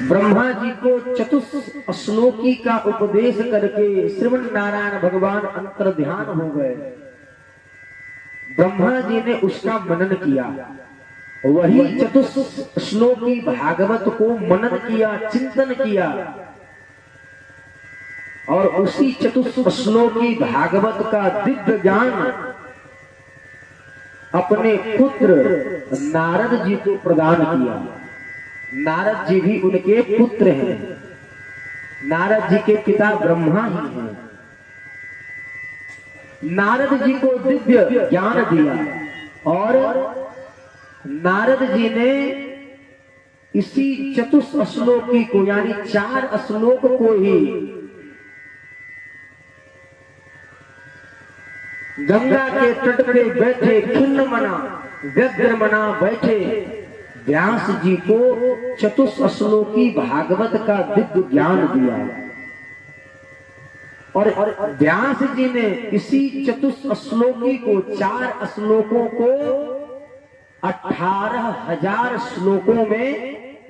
ब्रह्मा जी को चतुश्लोकी का उपदेश करके श्रीमन नारायण भगवान अंतर ध्यान हो गए। ब्रह्मा जी ने उसका मनन किया, वही चतुश्लोकी भागवत को मनन किया, चिंतन किया, और उसी चतुश्लोकी भागवत का दिव्य ज्ञान अपने पुत्र नारद जी को प्रदान किया। नारद जी भी उनके पुत्र हैं, नारद जी के पिता ब्रह्मा ही हैं। नारद जी को दिव्य ज्ञान दिया और नारद जी ने इसी चतुश्लोकी को यानी 4 श्लोक को ही गंगा के तट पे बैठे खिन्न मना व्यग्र मना बैठे व्यास जी को चतुश्लोकी भागवत का दिव्य ज्ञान दिया। और व्यास जी ने इसी चतुश्लोकी को 4 श्लोकों को 18,000 श्लोकों में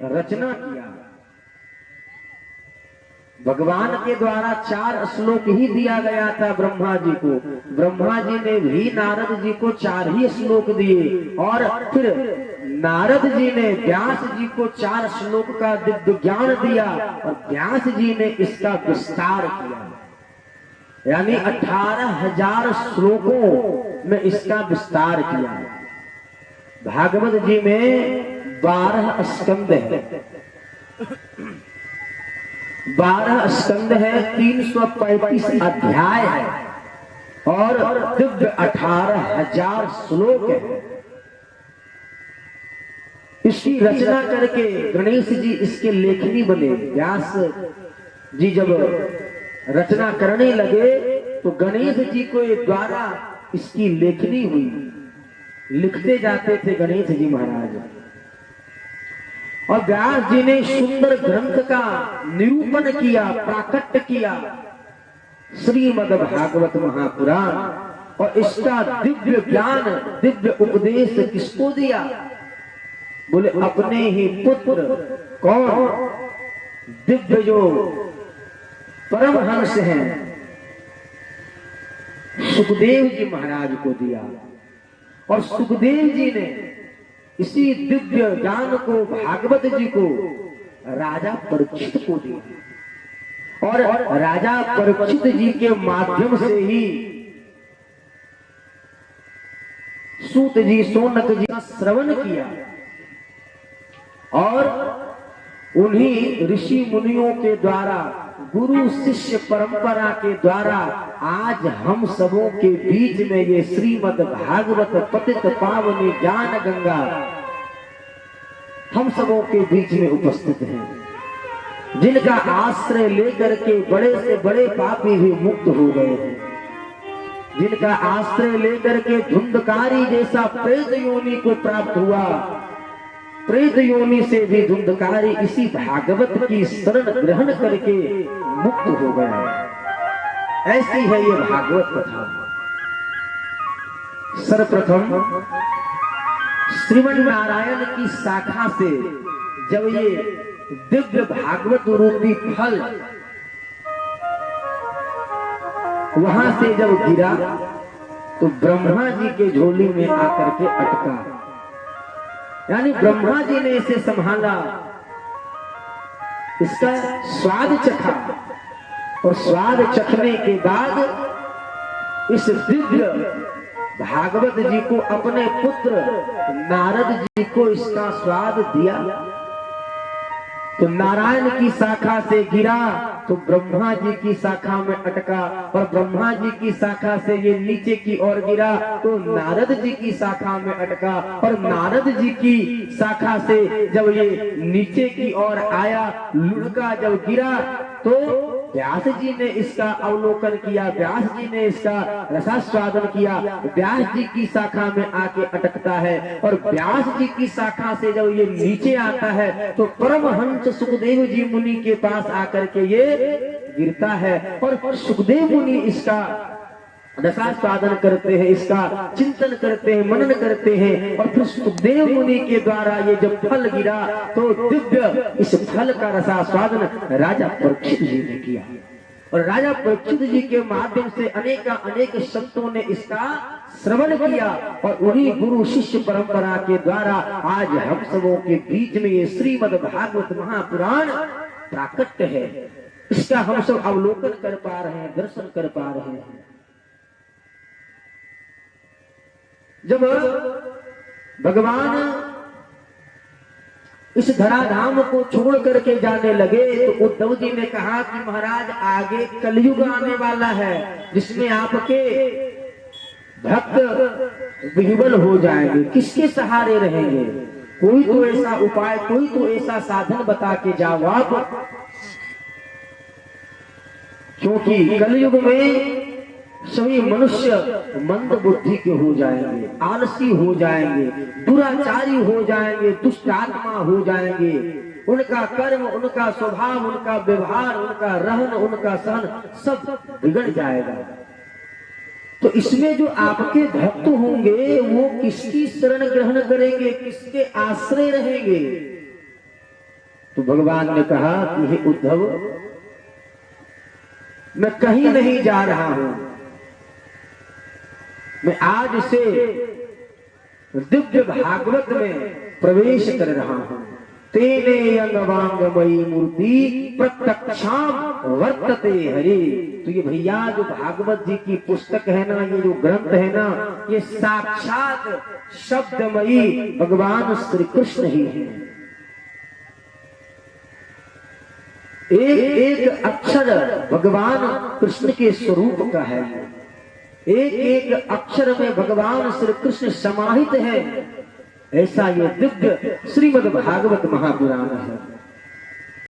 रचना किया। भगवान के द्वारा 4 श्लोक ही दिया गया था ब्रह्मा जी को। ब्रह्मा जी ने भी नारद जी को 4 ही श्लोक दिए और फिर नारद जी ने व्यास जी को 4 श्लोक का दिव्य ज्ञान दिया और व्यास जी ने इसका विस्तार किया, यानी 18,000 श्लोकों में इसका विस्तार किया। भागवत जी में 12 स्कंद है, 12 स्कंद है, 335 अध्याय है और दिव्य 18,000 श्लोक है। इसकी रचना करके गणेश जी इसके लेखनी बने। व्यास जी जब रचना करने लगे तो गणेश जी को द्वारा इसकी लेखनी हुई, लिखते जाते थे गणेश जी महाराज। और व्यास जी ने सुंदर ग्रंथ का निरूपण किया, प्राकट्य किया, श्रीमद् भागवत महापुराण। और इसका दिव्य ज्ञान, दिव्य उपदेश किसको दिया? बोले अपने ही पुत्र। कौन? दिव्य जो परमहंस हैं सुखदेव जी महाराज को दिया। और सुखदेव जी ने इसी दिव्य ज्ञान को भागवत जी को राजा परीक्षित को दिया और राजा परीक्षित जी के माध्यम से ही सूत जी, शौनक जी का श्रवण किया और उन्हीं ऋषि मुनियों के द्वारा, गुरु शिष्य परंपरा के द्वारा आज हम सबों के बीच में ये श्रीमद् भागवत पतित पावनी ज्ञान गंगा हम सबों के बीच में उपस्थित है, जिनका आश्रय लेकर के बड़े से बड़े पापी भी मुक्त हो गए हैं, जिनका आश्रय लेकर के धुंधकारी जैसा प्रेत योनि को प्राप्त हुआ। प्रेत योनि से भी धुंधकारी इसी भागवत की शरण ग्रहण करके मुक्त हो गया। ऐसी है ये भागवत कथा। सर्वप्रथम श्रीमन नारायण की शाखा से जब ये दिव्य भागवत रूपी फल वहां से जब गिरा तो ब्रह्मा जी के झोली में आकर के अटका, यानी ब्रह्मा जी ने इसे संभाला, इसका स्वाद चखा और स्वाद चखने के बाद इस दिव्य भागवत जी को अपने पुत्र नारद जी को इसका स्वाद दिया। तो नारायण की शाखा से गिरा तो ब्रह्मा जी की शाखा में अटका और ब्रह्मा जी की शाखा से ये नीचे की ओर गिरा तो नारद जी की शाखा में अटका और नारद जी की शाखा से जब ये नीचे की ओर आया, लुढ़का जब गिरा तो व्यास जी ने इसका अवलोकन किया, व्यास जी ने इसका रसास्वादन किया, व्यास जी की शाखा में आके अटकता है और व्यास जी की शाखा से जब ये नीचे आता है तो परमहंस सुखदेव जी मुनि के पास आकर के ये गिरता है और सुखदेव मुनि इसका रसास्वादन करते हैं, इसका चिंतन करते हैं, मनन करते हैं। और फिर सुखदेव मुनि के द्वारा ये जब फल गिरा तो दिव्य इस फल का रसास्वादन राजा परीक्षित जी ने किया। और राजा परीक्षित जी के माध्यम से अनेक संतों ने इसका श्रवण किया। और उन्हीं गुरु शिष्य परंपरा के द्वारा आज हम सबों के बीच में ये श्रीमद् भागवत महापुराण प्राकट्य है। इसका हम सब अवलोकन कर पा रहे हैं, दर्शन कर पा रहे हैं। जब भगवान इस धराधाम को छोड़ करके जाने लगे तो उद्धव जी ने कहा कि महाराज आगे कलयुग आने वाला है, जिसमें आपके भक्त विह्वल हो जाएंगे। किसके सहारे रहेंगे? कोई तो ऐसा उपाय, कोई तो ऐसा साधन बता के जाओ आप, क्योंकि कलयुग में सभी मनुष्य मंद बुद्धि के हो जाएंगे, आलसी हो जाएंगे, दुराचारी हो जाएंगे, दुष्ट आत्मा हो जाएंगे। उनका कर्म, उनका स्वभाव, उनका व्यवहार, उनका रहन, उनका सहन सब बिगड़ जाएगा। तो इसमें जो आपके भक्त होंगे वो किसकी शरण ग्रहण करेंगे, किसके आश्रय रहेंगे? तो भगवान ने कहा कि हे उद्धव, मैं कहीं नहीं जा रहा हूं, मैं आज से दिव्य भागवत में प्रवेश कर रहा हूं। तेने अंगवांगमयी मूर्ति प्रत्यक्षाम वर्तते हरि। तो ये भैया जो भागवत जी की पुस्तक है ना, ये जो ग्रंथ है ना, ये साक्षात शब्दमयी भगवान श्री कृष्ण ही है। एक एक अक्षर भगवान कृष्ण के स्वरूप का है। एक एक अक्षर में भगवान श्री कृष्ण समाहित है। ऐसा ये दिव्य श्रीमद् भागवत महापुराण है।